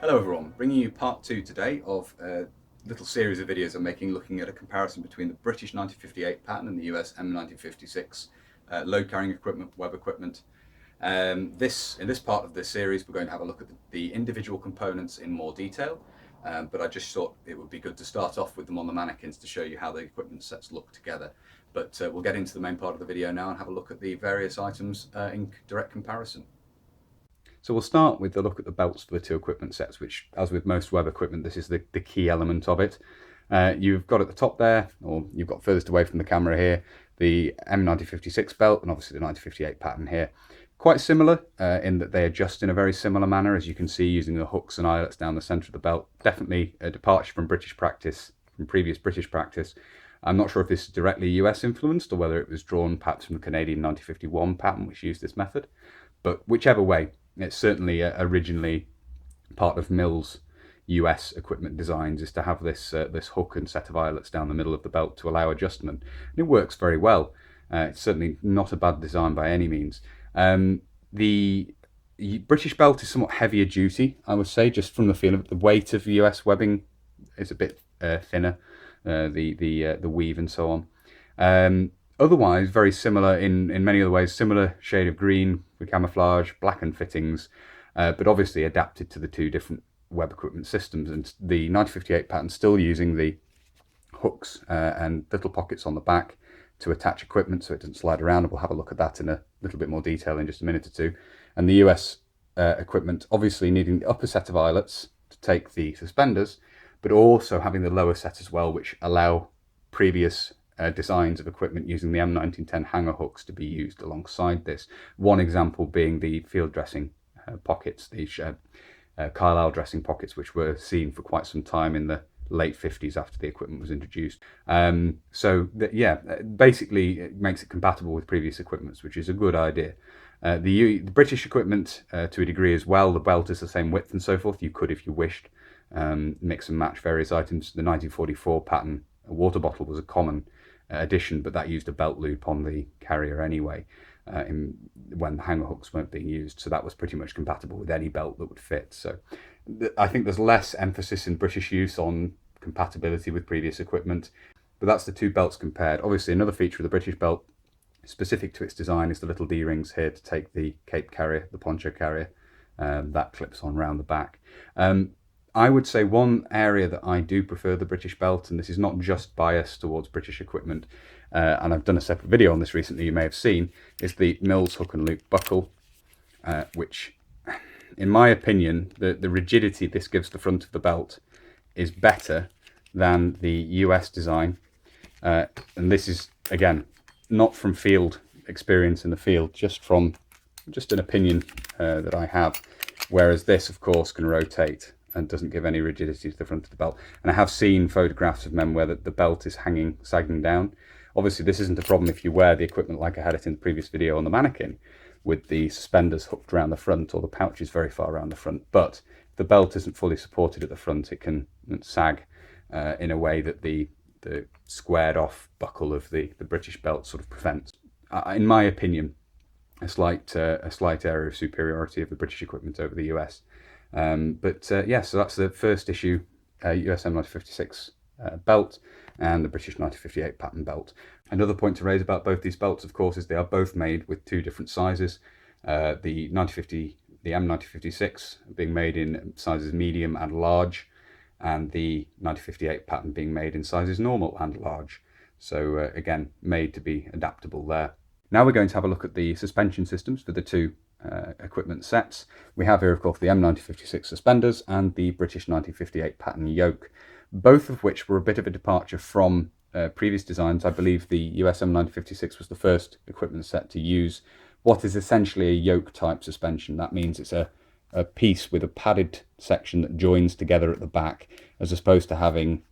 Hello everyone, bringing you part 2 today of a little series of videos I'm making looking at a comparison between the British 1958 pattern and the US M-1956 load carrying equipment, web equipment. In this part of this series we're going to have a look at the individual components in more detail, but I just thought it would be good to start off with them on the mannequins to show you how the equipment sets look together. But we'll get into the main part of the video now and have a look at the various items in direct comparison. So we'll start with the look at the belts for the two equipment sets, which, as with most web equipment, this is the key element of it. You've got at the top there, or you've got furthest away from the camera here, the M-1956 belt and obviously the 1958 pattern here. Quite similar in that they adjust in a very similar manner, as you can see, using the hooks and eyelets down the centre of the belt. Definitely a departure from British practice, from previous British practice. I'm not sure if this is directly US influenced or whether it was drawn perhaps from the Canadian 1951 pattern, which used this method. But whichever way, it's certainly originally part of Mills' US equipment designs is to have this this hook and set of eyelets down the middle of the belt to allow adjustment. And it works very well. It's certainly not a bad design by any means. The British belt is somewhat heavier duty, I would say, just from the feel of it. The weight of US webbing is a bit thinner, the weave and so on. Otherwise, very similar in many other ways, similar shade of green with camouflage, blackened fittings, but obviously adapted to the two different web equipment systems. And the 1958 pattern still using the hooks and little pockets on the back to attach equipment so it doesn't slide around. And we'll have a look at that in a little bit more detail in just a minute or two. And the US equipment obviously needing the upper set of eyelets to take the suspenders, but also having the lower set as well, which allow previous designs of equipment using the M1910 hanger hooks to be used alongside this. One example being the field dressing pockets, the Carlisle dressing pockets, which were seen for quite some time in the late 50s after the equipment was introduced. Basically it makes it compatible with previous equipments, which is a good idea. The British equipment to a degree as well, the belt is the same width and so forth. You could, if you wished, mix and match various items. The 1944 pattern, a water bottle was a common addition, but that used a belt loop on the carrier anyway when the hanger hooks weren't being used, so that was pretty much compatible with any belt that would fit. So I think there's less emphasis in British use on compatibility with previous equipment, but that's the two belts compared. Obviously another feature of the British belt specific to its design is the little D-rings here to take the cape carrier, the poncho carrier, that clips on round the back. I would say one area that I do prefer the British belt, and this is not just biased towards British equipment, and I've done a separate video on this recently you may have seen, is the Mills hook and loop buckle, which in my opinion, the rigidity this gives the front of the belt is better than the US design. And this is, again, not from field experience in the field, just an opinion that I have, whereas this of course can rotate and doesn't give any rigidity to the front of the belt. And I have seen photographs of men where the belt is sagging down. Obviously this isn't a problem if you wear the equipment like I had it in the previous video on the mannequin, with the suspenders hooked around the front or the pouches very far around the front. But if the belt isn't fully supported at the front, it can sag in a way that the squared off buckle of the British belt sort of prevents. In my opinion, a slight area of superiority of the British equipment over the US. Yeah, so that's the first issue, US M1956 belt and the British 1958 pattern belt. Another point to raise about both these belts, of course, is they are both made with two different sizes. The M1956 being made in sizes medium and large, and the 1958 pattern being made in sizes normal and large. So again, made to be adaptable there. Now we're going to have a look at the suspension systems for the two equipment sets. We have here, of course, the M1956 suspenders and the British 1958 pattern yoke, both of which were a bit of a departure from previous designs. I believe the US M1956 was the first equipment set to use what is essentially a yoke type suspension. That means it's a piece with a padded section that joins together at the back, as opposed to having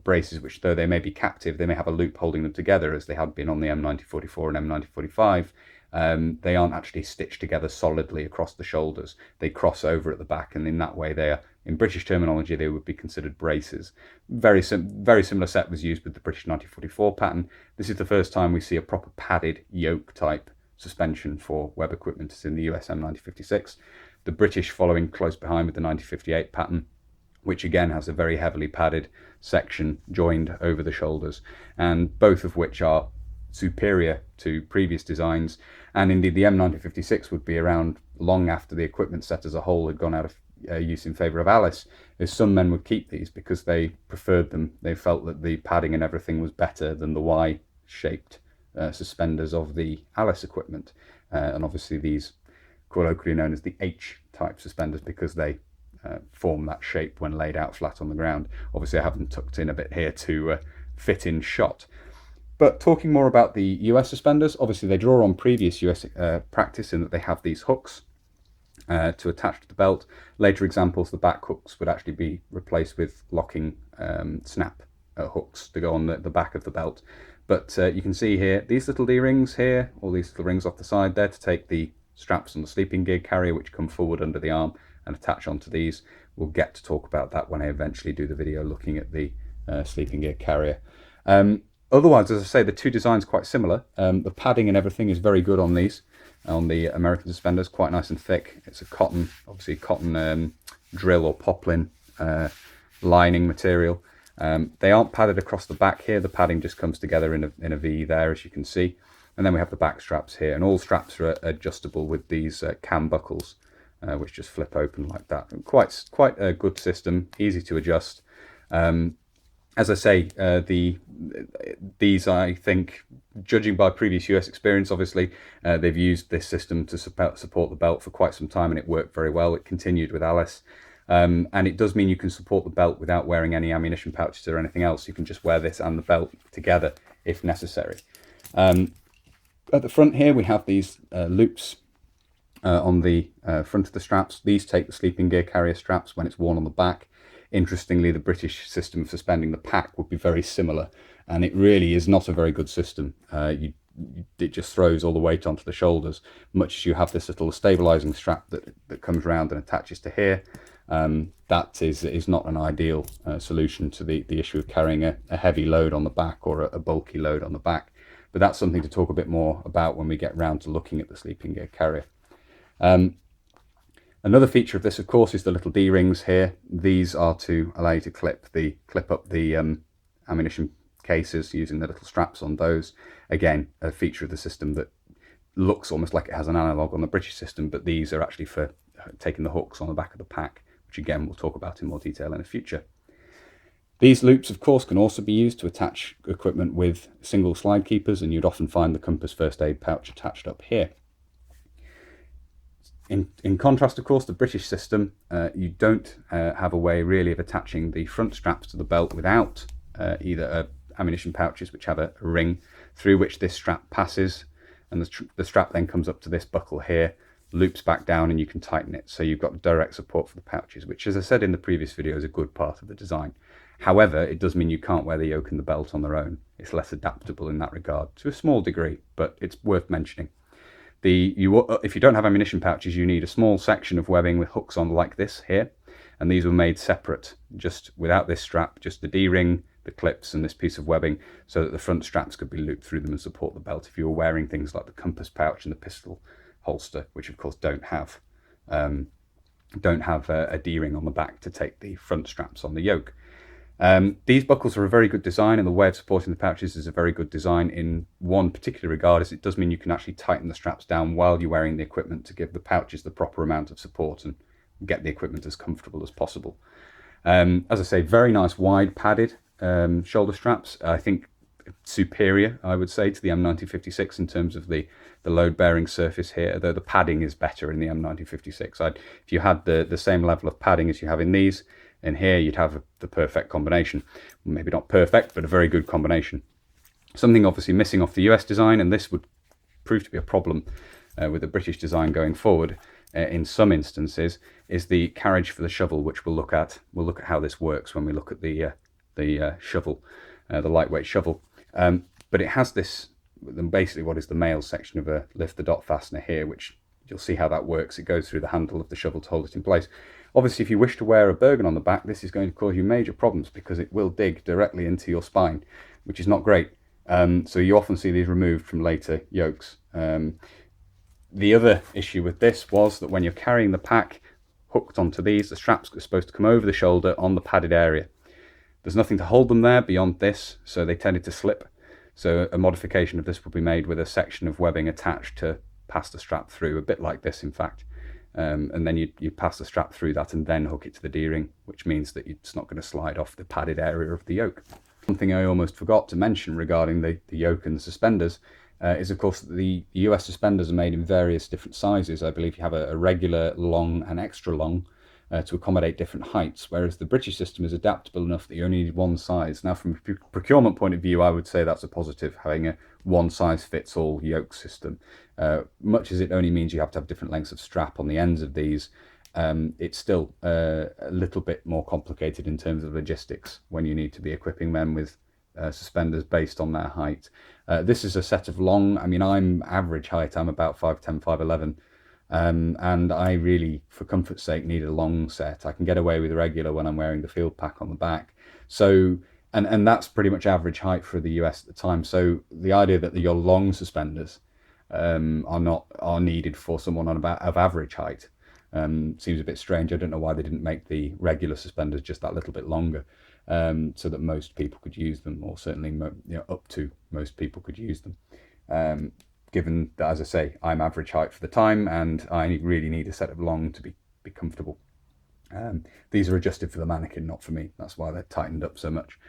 braces which, though they may be captive, they may have a loop holding them together, as they had been on the M1944 and M1945. They aren't actually stitched together solidly across the shoulders. They cross over at the back, and in that way they are, in British terminology, they would be considered braces. Very similar set was used with the British 1944 pattern. This is the first time we see a proper padded yoke type suspension for web equipment as in the US M1956. The British following close behind with the 1958 pattern, which again has a very heavily padded section joined over the shoulders, and both of which are superior to previous designs. And indeed the M-1956 would be around long after the equipment set as a whole had gone out of use in favour of Alice, as some men would keep these because they preferred them. They felt that the padding and everything was better than the Y-shaped suspenders of the Alice equipment, and obviously these colloquially known as the H-type suspenders because they form that shape when laid out flat on the ground. Obviously I have them tucked in a bit here to fit in shot. But talking more about the US suspenders, obviously they draw on previous US practice in that they have these hooks to attach to the belt. Later examples, the back hooks would actually be replaced with locking snap hooks to go on the back of the belt. But you can see here, these little D-rings here, all these little rings off the side there to take the straps on the sleeping gear carrier, which come forward under the arm and attach onto these. We'll get to talk about that when I eventually do the video looking at the sleeping gear carrier. Otherwise, as I say, the two designs quite similar. The padding and everything is very good on these, on the American suspenders, quite nice and thick. It's a cotton, obviously cotton drill or poplin lining material. They aren't padded across the back here. The padding just comes together in a V there, as you can see. And then we have the back straps here, and all straps are adjustable with these cam buckles, which just flip open like that. Quite a good system, easy to adjust. As I say, these, I think, judging by previous US experience, obviously, they've used this system to support the belt for quite some time, and it worked very well. It continued with Alice. And it does mean you can support the belt without wearing any ammunition pouches or anything else. You can just wear this and the belt together if necessary. At the front here, we have these loops on the front of the straps. These take the sleeping gear carrier straps when it's worn on the back. Interestingly, the British system of suspending the pack would be very similar, and it really is not a very good system. It just throws all the weight onto the shoulders, much as you have this little stabilizing strap that comes around and attaches to here. That is not an ideal solution to the issue of carrying a heavy load on the back or a bulky load on the back. But that's something to talk a bit more about when we get round to looking at the sleeping gear carrier. Another feature of this, of course, is the little D-rings here. These are to allow you to clip up the ammunition cases using the little straps on those. Again, a feature of the system that looks almost like it has an analog on the British system, but these are actually for taking the hooks on the back of the pack, which again we'll talk about in more detail in the future. These loops, of course, can also be used to attach equipment with single slide keepers, and you'd often find the compass first aid pouch attached up here. In contrast, of course, the British system, you don't have a way really of attaching the front straps to the belt without either ammunition pouches, which have a ring through which this strap passes, and the strap then comes up to this buckle here, loops back down, and you can tighten it. So you've got direct support for the pouches, which, as I said in the previous video, is a good part of the design. However, it does mean you can't wear the yoke and the belt on their own. It's less adaptable in that regard, to a small degree, but it's worth mentioning. If you don't have ammunition pouches, you need a small section of webbing with hooks on like this here, and these were made separate, just without this strap, just the D-ring, the clips, and this piece of webbing, so that the front straps could be looped through them and support the belt if you were wearing things like the compass pouch and the pistol holster, which of course don't have a D-ring on the back to take the front straps on the yoke. These buckles are a very good design, and the way of supporting the pouches is a very good design in one particular regard, is it does mean you can actually tighten the straps down while you're wearing the equipment to give the pouches the proper amount of support and get the equipment as comfortable as possible. As I say, very nice wide padded shoulder straps. I think superior, I would say, to the M-1956 in terms of the load bearing surface here, though the padding is better in the M-1956. If you had the same level of padding as you have in these, in here you'd have the perfect combination. Maybe not perfect, but a very good combination. Something obviously missing off the US design, and this would prove to be a problem with the British design going forward in some instances, is the carriage for the shovel, which we'll look at. We'll look at how this works when we look at the shovel, the lightweight shovel. But it has this, basically what is the male section of a lift the dot fastener here, which you'll see how that works. It goes through the handle of the shovel to hold it in place. Obviously, if you wish to wear a Bergen on the back, this is going to cause you major problems because it will dig directly into your spine, which is not great. So you often see these removed from later yokes. The other issue with this was that when you're carrying the pack, hooked onto these. The straps are supposed to come over the shoulder on the padded area. There's nothing to hold them there beyond this, so they tended to slip. So a modification of this will be made with a section of webbing attached to pass the strap through, a bit like this in fact. And then you pass the strap through that and then hook it to the D-ring, which means that it's not going to slide off the padded area of the yoke. One thing I almost forgot to mention regarding the yoke and the suspenders is of course that the US suspenders are made in various different sizes. I believe you have a regular, long and extra long to accommodate different heights, whereas the British system is adaptable enough that you only need one size. Now from a procurement point of view, I would say that's a positive, having a one size fits all yoke system. Much as it only means you have to have different lengths of strap on the ends of these, it's still a little bit more complicated in terms of logistics when you need to be equipping men with suspenders based on their height. This is a set of long, I mean, I'm average height, I'm about 5'10", 5'11", and I really, for comfort's sake, need a long set. I can get away with regular when I'm wearing the field pack on the back. So, and that's pretty much average height for the US at the time. So the idea that your long suspenders are needed for someone of average height seems a bit strange. I don't know why they didn't make the regular suspenders just that little bit longer, so that most people could use them, or certainly up to most people could use them. Given that, as I say, I'm average height for the time and I really need a set of long to be comfortable. These are adjusted for the mannequin, not for me. That's why they're tightened up so much.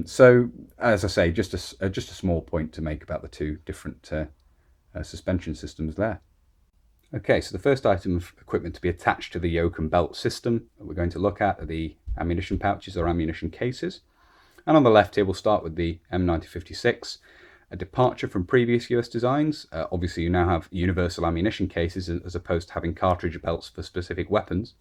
So, as I say, just a small point to make about the two different suspension systems there. Okay, so the first item of equipment to be attached to the yoke and belt system that we're going to look at are the ammunition pouches or ammunition cases. And on the left here, we'll start with the M-1956. A departure from previous US designs. Obviously, you now have universal ammunition cases as opposed to having cartridge belts for specific weapons,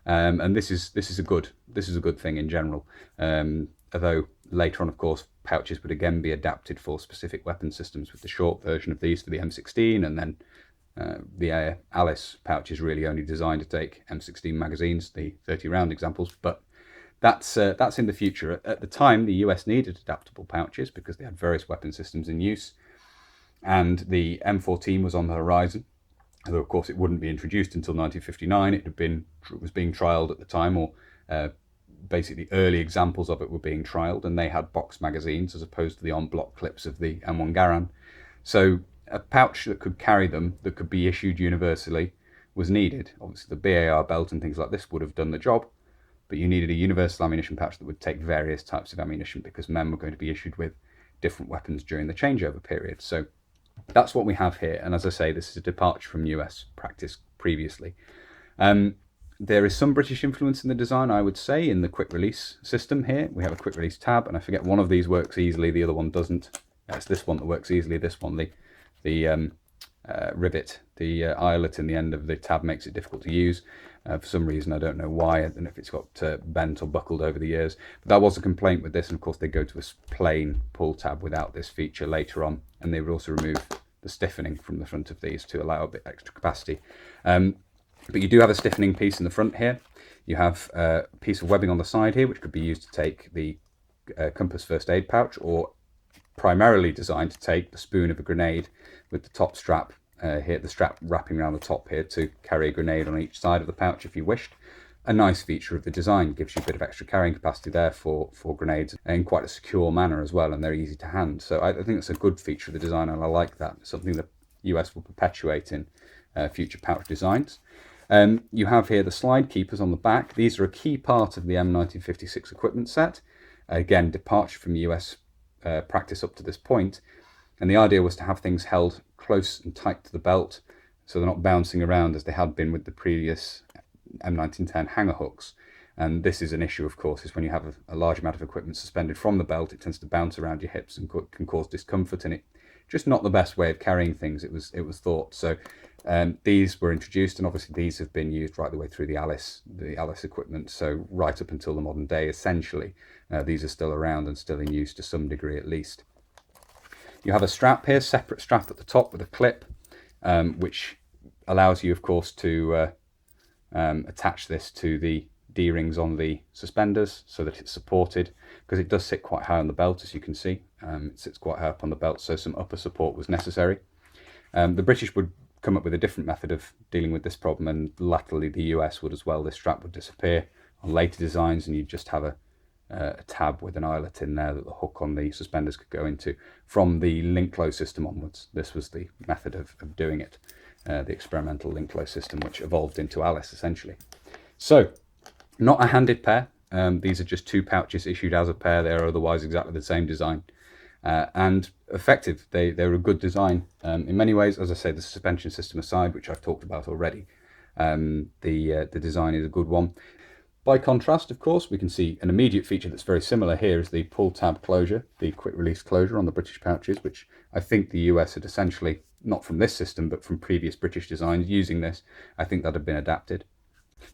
and this is a good thing in general. Although later on, of course, pouches would again be adapted for specific weapon systems, with the short version of these for the M16, and then the Alice pouch is really only designed to take M16 magazines, the 30-round examples, but that's in the future. At the time, the US needed adaptable pouches because they had various weapon systems in use, and the M14 was on the horizon. Although, of course, it wouldn't be introduced until 1959. It was being trialled at the time, or basically early examples of it were being trialled, and they had box magazines as opposed to the on-block clips of the M1 Garand. So a pouch that could carry them, that could be issued universally, was needed. Obviously, the BAR belt and things like this would have done the job, but you needed a universal ammunition pouch that would take various types of ammunition because men were going to be issued with different weapons during the changeover period. So that's what we have here. And as I say, this is a departure from US practice previously. There is some British influence in the design, I would say, in the quick release system here. We have a quick release tab, and I forget one of these works easily, the other one doesn't. It's this one that works easily, this one, the rivet, the eyelet in the end of the tab makes it difficult to use. For some reason, I don't know why. I don't know if it's got bent or buckled over the years. But that was a complaint with this, and of course they go to a plain pull tab without this feature later on, and they would also remove the stiffening from the front of these to allow a bit extra capacity. But you do have a stiffening piece in the front here. You have a piece of webbing on the side here, which could be used to take the compass first aid pouch, or primarily designed to take the spoon of a grenade with the top strap here, the strap wrapping around the top here to carry a grenade on each side of the pouch if you wished. A nice feature of the design, gives you a bit of extra carrying capacity there for grenades in quite a secure manner as well, and they're easy to hand. So I think it's a good feature of the design, and I like that. It's something that US will perpetuate in future pouch designs. You have here the slide keepers on the back. These are a key part of the M-1956 equipment set. Again, departure from US practice up to this point. And the idea was to have things held close and tight to the belt so they're not bouncing around as they had been with the previous M1910 hanger hooks. And this is an issue, of course, is when you have a large amount of equipment suspended from the belt, it tends to bounce around your hips and can cause discomfort, and it just not the best way of carrying things, it was thought. So these were introduced, and obviously these have been used right the way through the Alice equipment. So right up until the modern day, essentially, these are still around and still in use to some degree at least. You have a strap here, separate strap at the top with a clip, which allows you, of course, to attach this to the D-rings on the suspenders so that it's supported, because it does sit quite high on the belt, as you can see. It sits quite high up on the belt, so some upper support was necessary. The British would come up with a different method of dealing with this problem, and latterly the US would as well. This strap would disappear on later designs, and you'd just have a tab with an eyelet in there that the hook on the suspenders could go into. From the link close system onwards, this was the method of doing it, the experimental link close system, which evolved into Alice essentially. So, not a handed pair. These are just two pouches issued as a pair. They are otherwise exactly the same design. And effective. They're a good design. In many ways, as I say, the suspension system aside, which I've talked about already, the design is a good one. By contrast, of course, we can see an immediate feature that's very similar here is the pull tab closure, the quick release closure on the British pouches, which I think the US had essentially, not from this system, but from previous British designs using this, I think that had been adapted.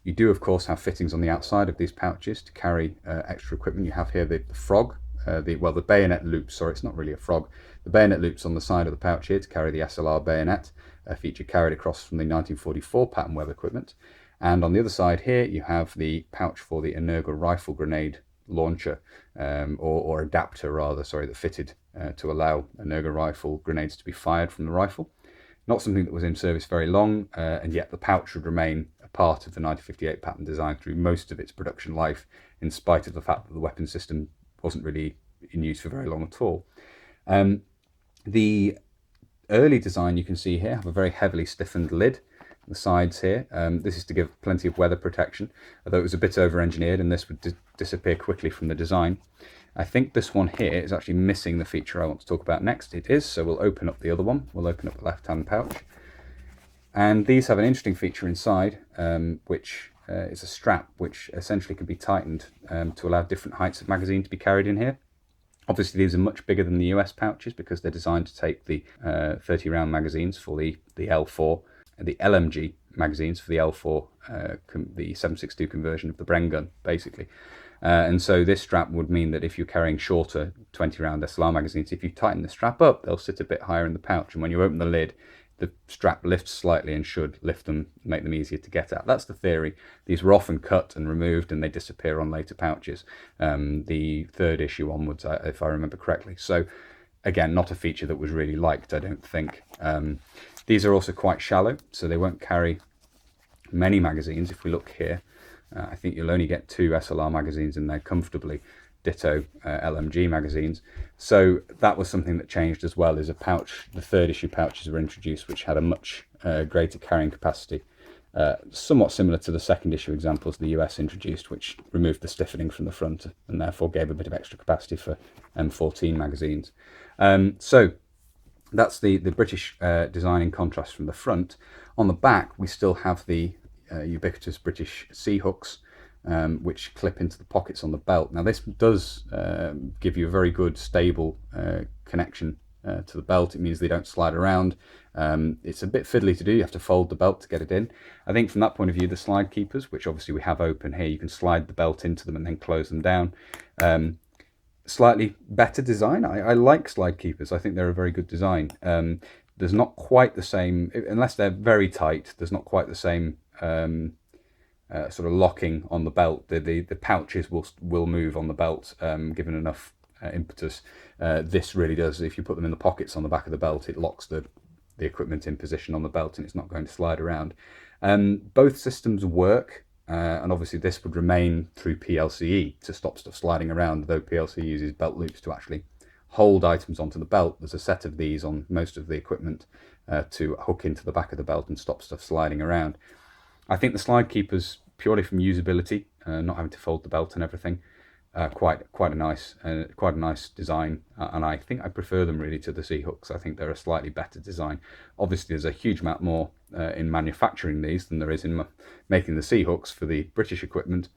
You do, of course, have fittings on the outside of these pouches to carry extra equipment. You have here the frog, the bayonet loops, sorry, it's not really a frog. The bayonet loops on the side of the pouch here to carry the SLR bayonet, a feature carried across from the 1944 pattern web equipment. And on the other side here, you have the pouch for the Energa rifle grenade launcher, or adapter rather, sorry, that fitted to allow Energa rifle grenades to be fired from the rifle. Not something that was in service very long, and yet the pouch would remain a part of the 1958 pattern design through most of its production life, in spite of the fact that the weapon system wasn't really in use for very long at all. The early design you can see here have a very heavily stiffened lid. The sides here. This is to give plenty of weather protection, although it was a bit over-engineered and this would disappear quickly from the design. I think this one here is actually missing the feature I want to talk about next. It is, so we'll open up the other one. We'll open up the left-hand pouch. And these have an interesting feature inside, which is a strap which essentially can be tightened to allow different heights of magazine to be carried in here. Obviously, these are much bigger than the US pouches because they're designed to take the 30-round magazines for the L4, the LMG magazines for the L4, the 7.62 conversion of the Bren gun, basically. And so this strap would mean that if you're carrying shorter 20-round SLR magazines, if you tighten the strap up, they'll sit a bit higher in the pouch. And when you open the lid, the strap lifts slightly and should lift them, make them easier to get at. That's the theory. These were often cut and removed and they disappear on later pouches, the third issue onwards, if I remember correctly. So again, not a feature that was really liked, I don't think. These are also quite shallow, so they won't carry many magazines. If we look here, I think you'll only get 2 SLR magazines in there comfortably, ditto LMG magazines. So that was something that changed as well, is a pouch. The third issue pouches were introduced, which had a much greater carrying capacity, somewhat similar to the second issue examples the US introduced, which removed the stiffening from the front and therefore gave a bit of extra capacity for M14 magazines. So that's the British design in contrast from the front. On the back, we still have the ubiquitous British C-hooks, which clip into the pockets on the belt. Now this does give you a very good stable connection to the belt. It means they don't slide around. It's a bit fiddly to do. You have to fold the belt to get it in. I think from that point of view, the slide keepers, which obviously we have open here, you can slide the belt into them and then close them down. Slightly better design. I like slide keepers. I think they're a very good design. There's not quite the same, unless they're very tight, there's not quite the same sort of locking on the belt. The pouches will move on the belt given enough impetus. This really does. If you put them in the pockets on the back of the belt, it locks the equipment in position on the belt and it's not going to slide around. Both systems work. And obviously this would remain through PLCE to stop stuff sliding around, though PLC uses belt loops to actually hold items onto the belt. There's a set of these on most of the equipment to hook into the back of the belt and stop stuff sliding around. I think the slide keepers, purely from usability, not having to fold the belt and everything, quite a nice design, and I think I prefer them really to the C-hooks. I think they're a slightly better design. Obviously there's a huge amount more in manufacturing these than there is in making the C-hooks for the British equipment,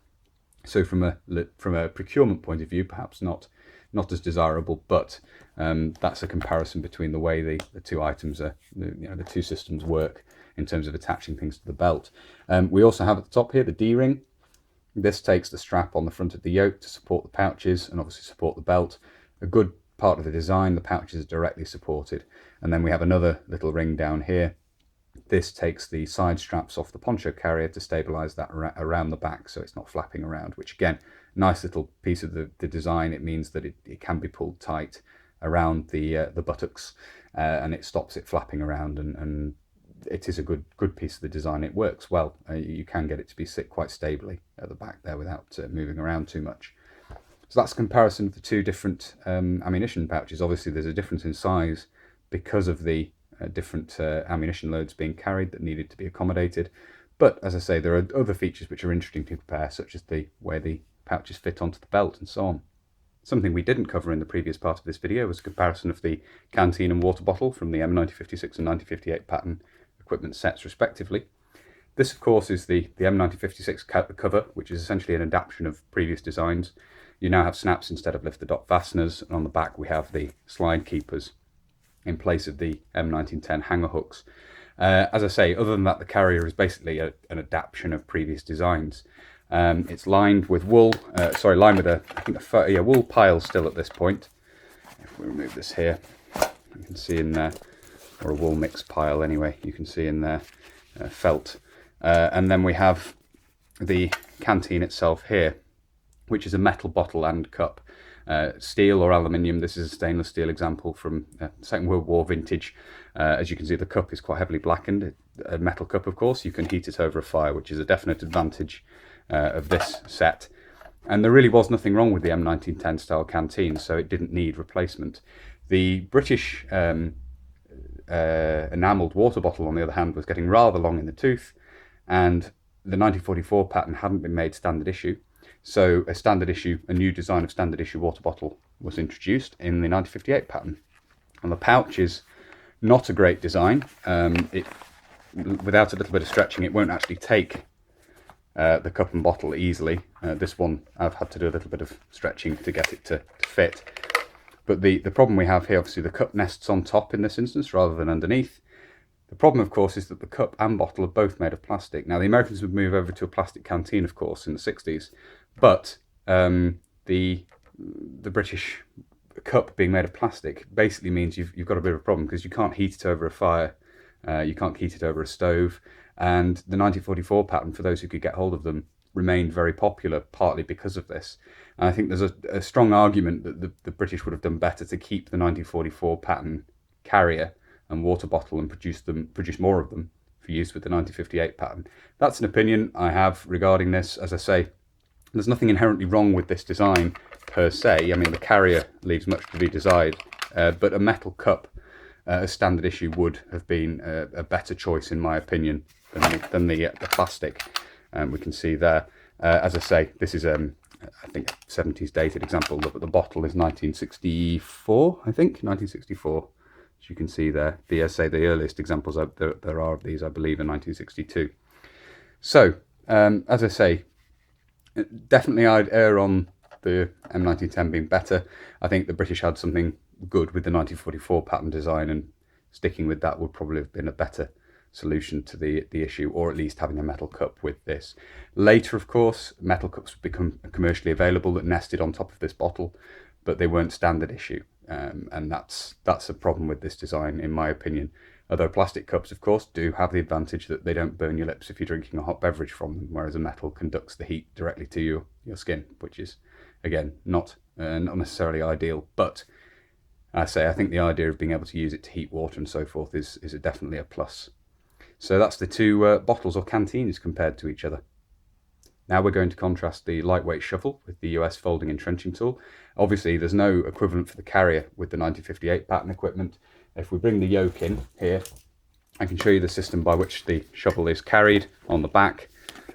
so from a procurement point of view, perhaps not as desirable, but that's a comparison between the way the two items are, the two systems work in terms of attaching things to the belt. We also have at the top here the D-ring. This takes the strap on the front of the yoke to support the pouches and obviously support the belt. A good part of the design, the pouches are directly supported. And then we have another little ring down here. This takes the side straps off the poncho carrier to stabilize that around the back so it's not flapping around, which again, nice little piece of the design. It means that it can be pulled tight around the buttocks and it stops it flapping around, and it is a good piece of the design. It works well. You can get it to be sit quite stably at the back there without moving around too much. So that's a comparison of the two different ammunition pouches. Obviously there's a difference in size because of the different ammunition loads being carried that needed to be accommodated. But as I say, there are other features which are interesting to compare, such as the way the pouches fit onto the belt and so on. Something we didn't cover in the previous part of this video was a comparison of the canteen and water bottle from the M-1956 and 1958 pattern equipment sets respectively. This of course is the M-1956 cover, which is essentially an adaptation of previous designs. You now have snaps instead of lift the dot fasteners, and on the back we have the slide keepers in place of the M1910 hanger hooks. As I say, other than that, the carrier is basically an adaptation of previous designs. It's lined with wool, lined with a wool pile still at this point. If we remove this here, you can see in there, or a wool mix pile anyway, you can see in there felt. And then we have the canteen itself here, which is a metal bottle and cup. Steel or aluminium. This is a stainless steel example from Second World War vintage. As you can see, the cup is quite heavily blackened. A metal cup, of course, you can heat it over a fire, which is a definite advantage of this set. And there really was nothing wrong with the M1910 style canteen, so it didn't need replacement. The British enamelled water bottle, on the other hand, was getting rather long in the tooth, and the 1944 pattern hadn't been made standard issue. So a new design of standard issue water bottle was introduced in the 1958 pattern. And the pouch is not a great design. Without a little bit of stretching, it won't actually take the cup and bottle easily. This one, I've had to do a little bit of stretching to get it to fit. But the problem we have here, obviously the cup nests on top in this instance rather than underneath. The problem, of course, is that the cup and bottle are both made of plastic. Now, the Americans would move over to a plastic canteen, of course, in the 60s. But the British cup being made of plastic basically means you've got a bit of a problem, because you can't heat it over a fire, you can't heat it over a stove, and the 1944 pattern, for those who could get hold of them, remained very popular partly because of this. And I think there's a strong argument that the British would have done better to keep the 1944 pattern carrier and water bottle and produce more of them for use with the 1958 pattern. That's an opinion I have regarding this. As I say, there's nothing inherently wrong with this design per se. I mean, the carrier leaves much to be desired, but a metal cup as standard issue would have been a better choice, in my opinion, than the plastic. We can see there. As I say, this is I think 70s dated example. The bottle is 1964, I think, 1964. As you can see there, the earliest examples there are of these, I believe, in 1962. So, as I say, definitely I'd err on the M1910 being better. I think the British had something good with the 1944 pattern design, and sticking with that would probably have been a better solution to the issue, or at least having a metal cup with this. Later, of course, metal cups would become commercially available that nested on top of this bottle, but they weren't standard issue, and that's a problem with this design, in my opinion. Although plastic cups, of course, do have the advantage that they don't burn your lips if you're drinking a hot beverage from them, whereas a metal conducts the heat directly to your skin, which is, again, not necessarily ideal. But I think the idea of being able to use it to heat water and so forth is definitely a plus. So that's the two bottles or canteens compared to each other. Now we're going to contrast the lightweight shovel with the US folding entrenching tool. Obviously, there's no equivalent for the carrier with the 1958 pattern equipment. If we bring the yoke in here, I can show you the system by which the shovel is carried on the back.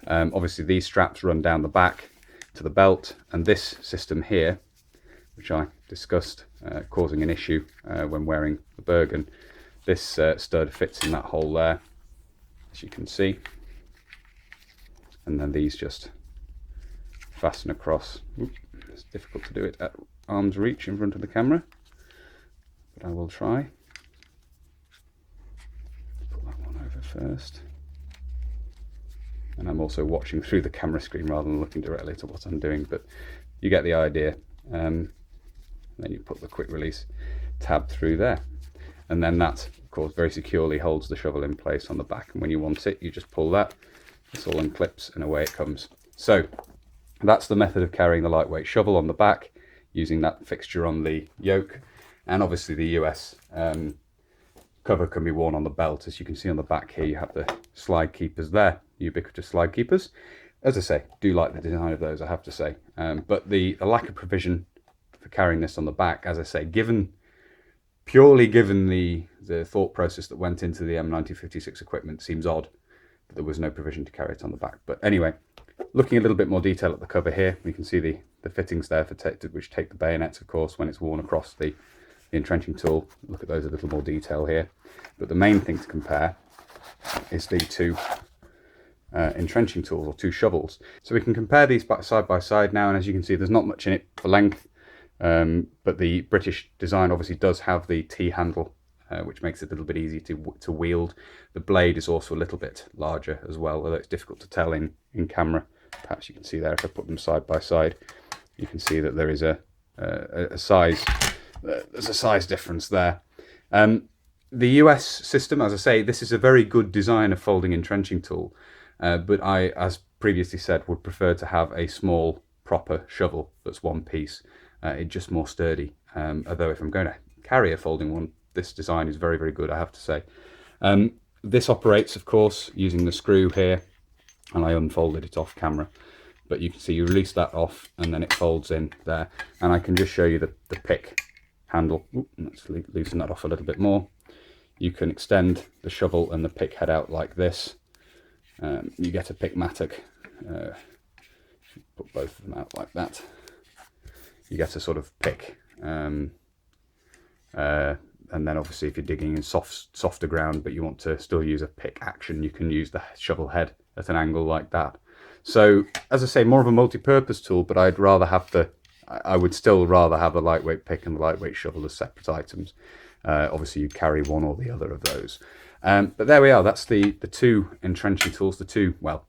Obviously, these straps run down the back to the belt, and this system here, which I discussed causing an issue when wearing the Bergen, this stud fits in that hole there, as you can see. And then these just fasten across. Oops, it's difficult to do it at arm's reach in front of the camera, but I will try. Put that one over first. And I'm also watching through the camera screen rather than looking directly to what I'm doing, but you get the idea. Then you put the quick release tab through there. And then that, of course, very securely holds the shovel in place on the back. And when you want it, you just pull that. This all unclips and away it comes. So that's the method of carrying the lightweight shovel on the back, using that fixture on the yoke. And obviously the US cover can be worn on the belt. As you can see on the back here, you have the slide keepers there, ubiquitous slide keepers. As I say, do like the design of those, I have to say. But the lack of provision for carrying this on the back, as I say, purely given the thought process that went into the M-1956 equipment, seems odd that there was no provision to carry it on the back. But anyway, looking a little bit more detail at the cover here, we can see the fittings there which take the bayonets, of course, when it's worn across the entrenching tool. Look at those in a little more detail here. But the main thing to compare is the two entrenching tools, or two shovels. So we can compare these side by side now, and as you can see, there's not much in it for length, but the British design obviously does have the T-handle, which makes it a little bit easier to wield. The blade is also a little bit larger as well, although it's difficult to tell in camera. Perhaps you can see there, if I put them side by side, you can see that there is a size there's a size difference there. The US system, as I say, this is a very good design of folding entrenching tool, but I, as previously said, would prefer to have a small proper shovel that's one piece. It's just more sturdy, although if I'm going to carry a folding one, this design is very, very good, I have to say. This operates, of course, using the screw here, and I unfolded it off camera, but you can see you release that off and then it folds in there. And I can just show you the pick handle. Ooh, let's loosen that off a little bit more. You can extend the shovel and the pick head out like this. You get a pickmatic. Put both of them out like that. You get a sort of pick. And then obviously if you're digging in softer ground but you want to still use a pick action, you can use the shovel head at an angle like that. So as I say, more of a multi-purpose tool, but I would still rather have the lightweight pick and the lightweight shovel as separate items. Obviously you carry one or the other of those. But there we are, that's the two entrenching tools, the two, well,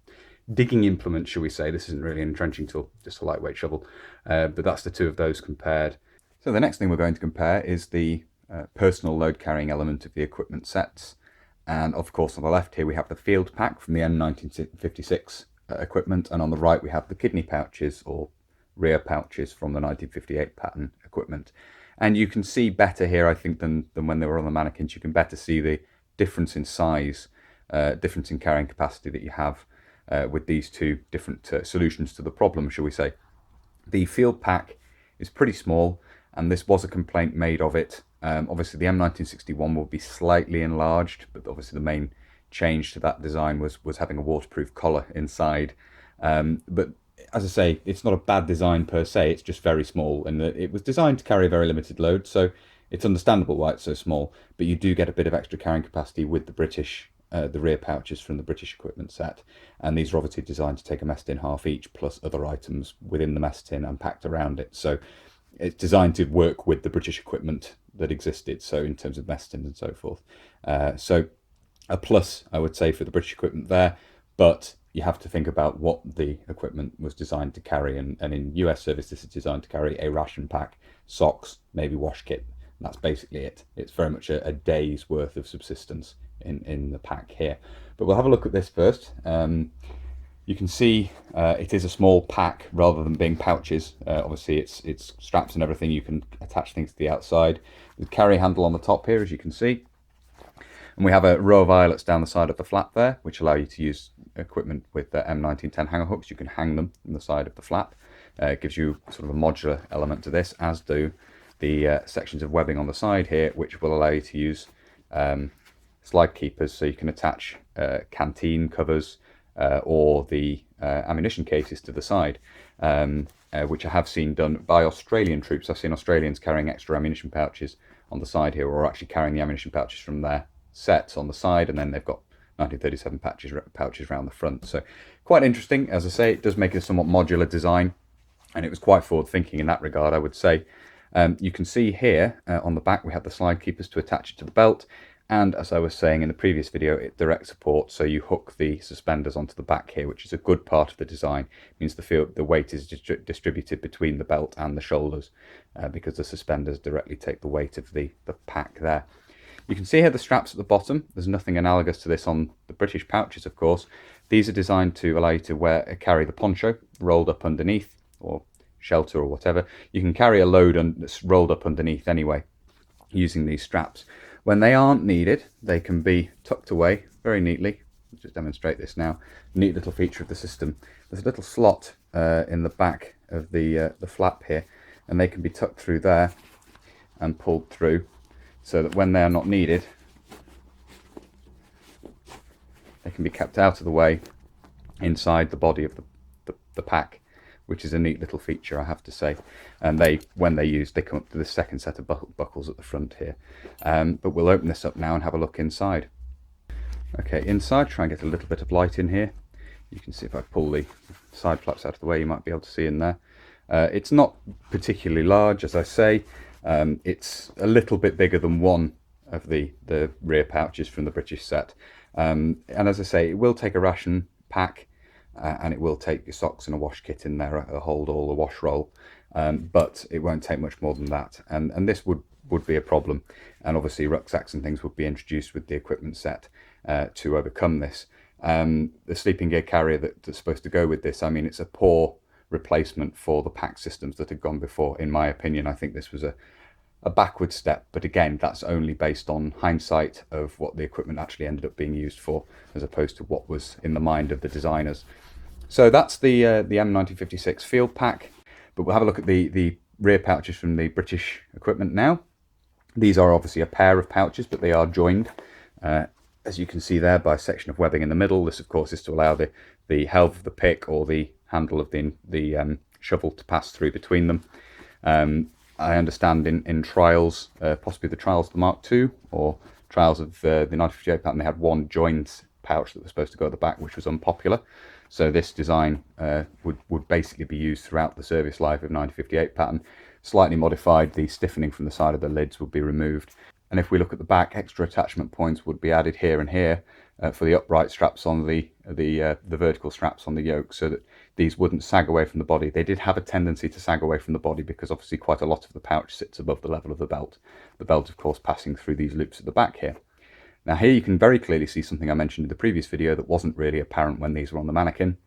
digging implements, shall we say. This isn't really an entrenching tool, just a lightweight shovel, but that's the two of those compared. So the next thing we're going to compare is the personal load carrying element of the equipment sets. And of course on the left here we have the field pack from the M-1956 equipment, and on the right we have the kidney pouches or rear pouches from the 1958 pattern equipment. And you can see better here, I think, than when they were on the mannequins. You can better see the difference in size, difference in carrying capacity that you have with these two different solutions to the problem, shall we say. The field pack is pretty small, and this was a complaint made of it. Obviously the M1961 will be slightly enlarged, but obviously the main change to that design was having a waterproof collar inside. But as I say, it's not a bad design per se, it's just very small, and it was designed to carry a very limited load, so it's understandable why it's so small, but you do get a bit of extra carrying capacity with the British, the rear pouches from the British equipment set, and these are obviously designed to take a mess tin half each, plus other items within the mess tin and packed around it, so it's designed to work with the British equipment that existed, so in terms of mess tins and so forth. So a plus, I would say, for the British equipment there, but you have to think about what the equipment was designed to carry, and in US service this is designed to carry a ration pack, socks, maybe wash kit. That's basically it. It's very much a day's worth of subsistence in the pack here. But we'll have a look at this first. You can see it is a small pack rather than being pouches. Obviously it's straps and everything. You can attach things to the outside. The carry handle on the top here, as you can see. And we have a row of eyelets down the side of the flap there, which allow you to use equipment with M1910 hanger hooks. You can hang them from the side of the flap. It gives you sort of a modular element to this, as do the sections of webbing on the side here, which will allow you to use slide keepers, so you can attach canteen covers or the ammunition cases to the side, which I have seen done by Australian troops. I've seen Australians carrying extra ammunition pouches on the side here, or actually carrying the ammunition pouches from their sets on the side, and then they've got 1937 pouches around the front. So quite interesting. As I say, it does make it a somewhat modular design, and it was quite forward thinking in that regard, I would say. You can see here on the back we have the slide keepers to attach it to the belt, and as I was saying in the previous video, it direct support, so you hook the suspenders onto the back here, which is a good part of the design. It means the weight is distributed between the belt and the shoulders, because the suspenders directly take the weight of the pack there. You can see here the straps at the bottom. There's nothing analogous to this on the British pouches, of course. These are designed to allow you to carry the poncho rolled up underneath, or shelter or whatever. You can carry a load rolled up underneath anyway, using these straps. When they aren't needed, they can be tucked away very neatly. I'll just demonstrate this now. Neat little feature of the system. There's a little slot in the back of the flap here, and they can be tucked through there and pulled through, so that when they are not needed, they can be kept out of the way inside the body of the pack, which is a neat little feature, I have to say. And when they're used, they come up to the second set of buckles at the front here. But we'll open this up now and have a look inside. Okay, inside, try and get a little bit of light in here. You can see if I pull the side flaps out of the way, you might be able to see in there. It's not particularly large, as I say. It's a little bit bigger than one of the rear pouches from the British set. And as I say, it will take a ration pack, and it will take your socks and a wash kit in there, a hold all, a wash roll, but it won't take much more than that. And this would be a problem, and obviously rucksacks and things would be introduced with the equipment set to overcome this. The sleeping gear carrier that's supposed to go with this, I mean, it's a poor replacement for the pack systems that had gone before, in my opinion. I think this was a backward step, but again, that's only based on hindsight of what the equipment actually ended up being used for, as opposed to what was in the mind of the designers. So that's the M-1956 field pack, but we'll have a look at the rear pouches from the British equipment now. These are obviously a pair of pouches, but they are joined, as you can see there, by a section of webbing in the middle. This, of course, is to allow the helve of the pick or the handle of the shovel to pass through between them. I understand in trials, possibly the trials of the Mark II or trials of the 1958 pattern, they had one joined pouch that was supposed to go at the back, which was unpopular. So this design would basically be used throughout the service life of 1958 pattern. Slightly modified, the stiffening from the side of the lids would be removed. And if we look at the back, extra attachment points would be added here and here for the upright straps on the vertical straps on the yoke, so that these wouldn't sag away from the body. They did have a tendency to sag away from the body because obviously quite a lot of the pouch sits above the level of the belt. The belt, of course, passing through these loops at the back here. Now here you can very clearly see something I mentioned in the previous video that wasn't really apparent when these were on the mannequin.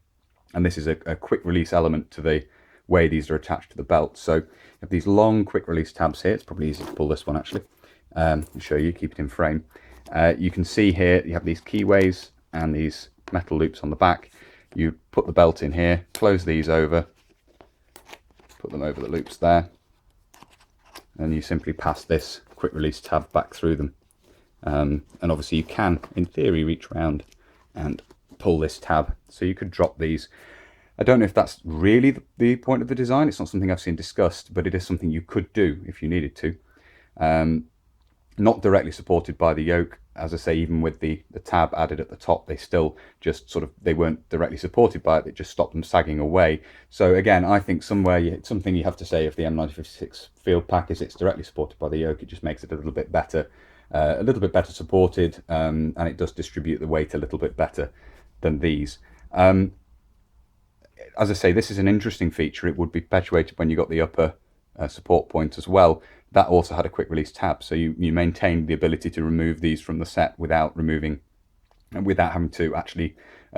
And this is a quick release element to the way these are attached to the belt. So you have these long quick release tabs here. It's probably easy to pull this one actually. I'll show you, keep it in frame. You can see here you have these keyways and these metal loops on the back. You put the belt in here, close these over, put them over the loops there, and you simply pass this quick release tab back through them. And obviously you can, in theory, reach around and pull this tab, so you could drop these. I don't know if that's really the point of the design. It's not something I've seen discussed, but it is something you could do if you needed to. Not directly supported by the yoke. As I say, even with the tab added at the top, they still just they weren't directly supported by it. It just stopped them sagging away. So again, I think something you have to say of the M-1956 field pack is it's directly supported by the yoke. It just makes it a little bit better supported, and it does distribute the weight a little bit better than these. As I say, this is an interesting feature. It would be perpetuated when you got the upper support point as well. That also had a quick release tab, so you maintain the ability to remove these from the set without having to actually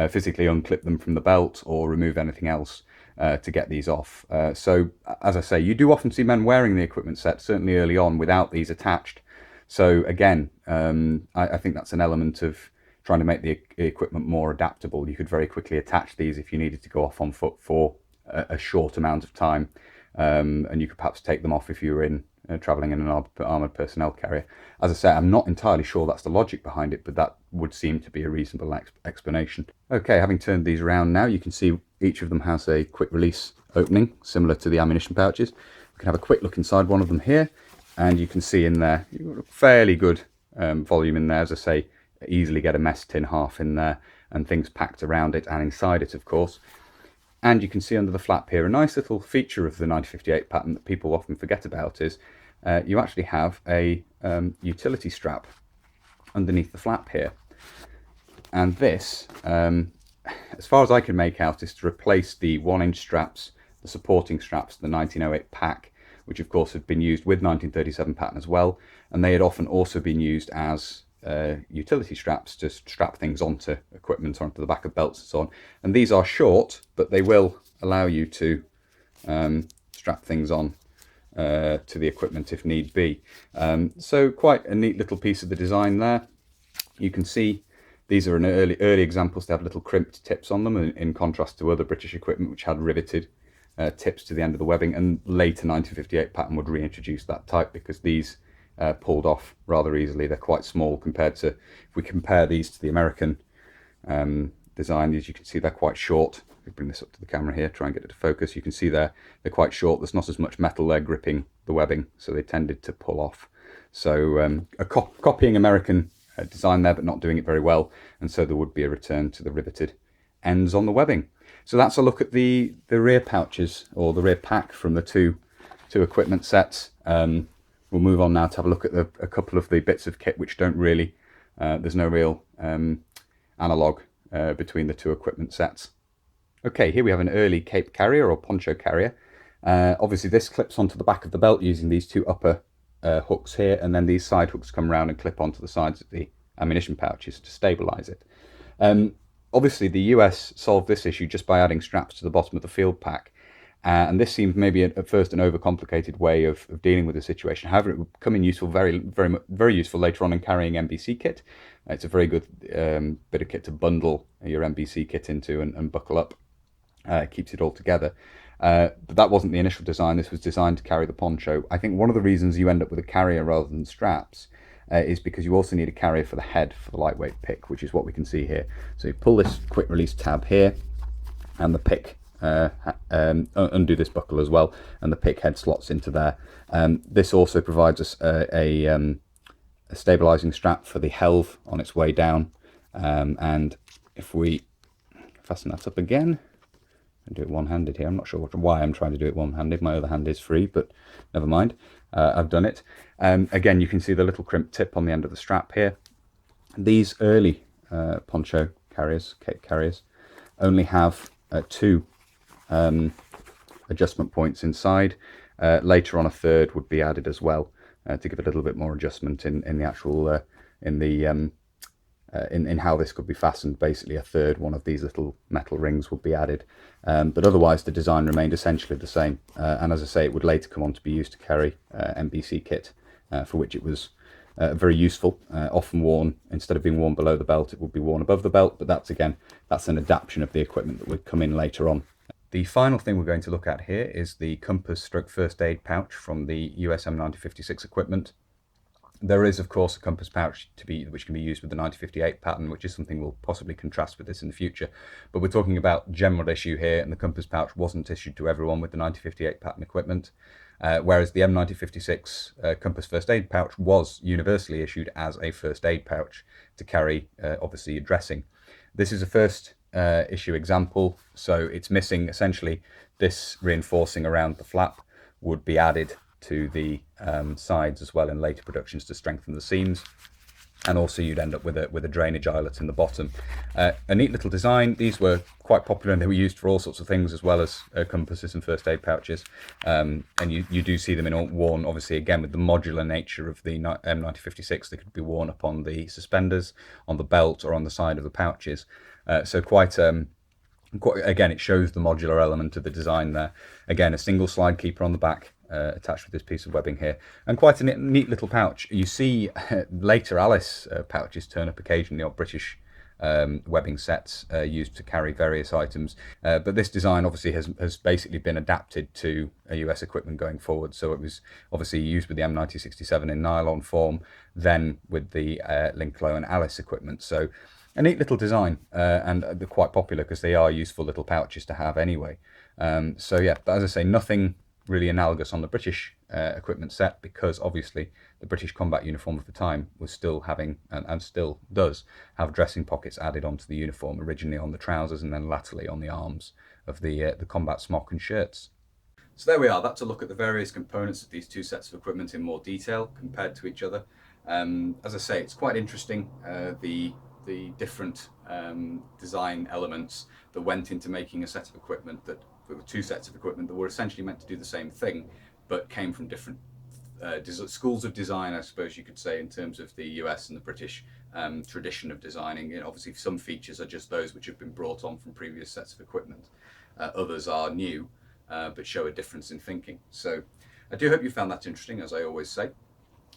physically unclip them from the belt or remove anything else to get these off. So as I say, you do often see men wearing the equipment set, certainly early on, without these attached. So again, I think that's an element of trying to make the equipment more adaptable. You could very quickly attach these if you needed to go off on foot for a short amount of time, and you could perhaps take them off if you were travelling in an armoured personnel carrier. As I say, I'm not entirely sure that's the logic behind it, but that would seem to be a reasonable explanation. Okay, having turned these around now, you can see each of them has a quick release opening, similar to the ammunition pouches. We can have a quick look inside one of them here, and you can see in there, you've got a fairly good volume in there. As I say, easily get a mess tin half in there, and things packed around it and inside it, of course. And you can see under the flap here, a nice little feature of the 1958 pattern that people often forget about is you actually have a utility strap underneath the flap here. And this, as far as I can make out, is to replace the 1-inch straps, the supporting straps, the 1908 pack, which of course had been used with 1937 pattern as well. And they had often also been used as utility straps to strap things onto equipment or onto the back of belts and so on. And these are short, but they will allow you to strap things on to the equipment if need be. So quite a neat little piece of the design there. You can see these are an early examples to have little crimped tips on them, in contrast to other British equipment which had riveted tips to the end of the webbing, and later 1958 pattern would reintroduce that type because these pulled off rather easily. They're quite small compared to, if we compare these to the American design, as you can see they're quite short. If we bring this up to the camera here, try and get it to focus, you can see they're quite short. There's not as much metal there gripping the webbing, so they tended to pull off. So copying American design there, but not doing it very well, and so there would be a return to the riveted ends on the webbing. So that's a look at the rear pouches, or the rear pack, from the two equipment sets. We'll move on now to have a look at a couple of the bits of kit which don't really, there's no real analog between the two equipment sets. Okay, here we have an early cape carrier or poncho carrier. Obviously this clips onto the back of the belt using these two upper hooks here, and then these side hooks come around and clip onto the sides of the ammunition pouches to stabilize it. Obviously the US solved this issue just by adding straps to the bottom of the field pack, and this seemed maybe at first an overcomplicated way of dealing with the situation. However, it would come in useful, very useful later on in carrying MBC kit. It's a very good bit of kit to bundle your MBC kit into and buckle up. Keeps it all together. But that wasn't the initial design. This was designed to carry the poncho. I think one of the reasons you end up with a carrier rather than straps is because you also need a carrier for the head for the lightweight pick, which is what we can see here. So you pull this quick release tab here, and the pick, undo this buckle as well, and the pick head slots into there. This also provides us a stabilizing strap for the helve on its way down, and if we fasten that up again, do it one-handed here. I'm not sure why I'm trying to do it one-handed. My other hand is free, but never mind. I've done it. Again, you can see the little crimp tip on the end of the strap here. These early poncho carriers, cape carriers, only have two adjustment points inside. Later on, a third would be added as well to give a little bit more adjustment in the actual in how this could be fastened. Basically a third one of these little metal rings would be added, but otherwise the design remained essentially the same, and as I say, it would later come on to be used to carry MBC kit, for which it was very useful. Often worn, instead of being worn below the belt, it would be worn above the belt, but that's an adaptation of the equipment that would come in later on. The final thing we're going to look at here is the compass stroke first aid pouch from the US M-1956 equipment. There is, of course, a compass pouch which can be used with the 1958 pattern, which is something we'll possibly contrast with this in the future. But we're talking about general issue here, and the compass pouch wasn't issued to everyone with the 1958 pattern equipment, whereas the M-1956 compass first aid pouch was universally issued as a first aid pouch to carry, obviously, your dressing. This is a first issue example, so it's missing essentially this reinforcing around the flap would be added to the sides as well in later productions to strengthen the seams, and also you'd end up with a drainage eyelet in the bottom. A neat little design. These were quite popular and they were used for all sorts of things as well as compasses and first aid pouches, and you do see them worn, obviously, again with the modular nature of the M1956. They could be worn upon the suspenders, on the belt, or on the side of the pouches, so quite again, it shows the modular element of the design there. Again, a single slide keeper on the back, attached with this piece of webbing here, and quite a neat little pouch. You see later Alice pouches turn up occasionally, or British webbing sets used to carry various items, but this design obviously has basically been adapted to US equipment going forward. So it was obviously used with the M1967 in nylon form, then with the Linklow and Alice equipment. So a neat little design, and they're quite popular because they are useful little pouches to have anyway. So yeah, but as I say, nothing really analogous on the British equipment set, because obviously the British combat uniform of the time was still having, and still does have, dressing pockets added onto the uniform, originally on the trousers and then latterly on the arms of the combat smock and shirts. So there we are. That's a look at the various components of these two sets of equipment in more detail compared to each other. As I say, it's quite interesting, the different design elements that went into making a set of equipment that were two sets of equipment that were essentially meant to do the same thing, but came from different schools of design, I suppose you could say, in terms of the US and the British tradition of designing. You know, obviously some features are just those which have been brought on from previous sets of equipment. Others are new, but show a difference in thinking. So I do hope you found that interesting, as I always say.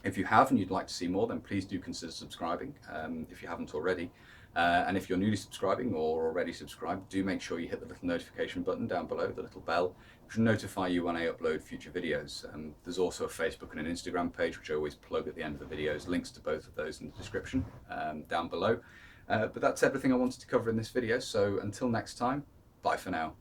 If you have and you'd like to see more, then please do consider subscribing if you haven't already. And if you're newly subscribing or already subscribed, do make sure you hit the little notification button down below, the little bell, which will notify you when I upload future videos. There's also a Facebook and an Instagram page, which I always plug at the end of the videos. Links to both of those in the description down below. But that's everything I wanted to cover in this video. So until next time, bye for now.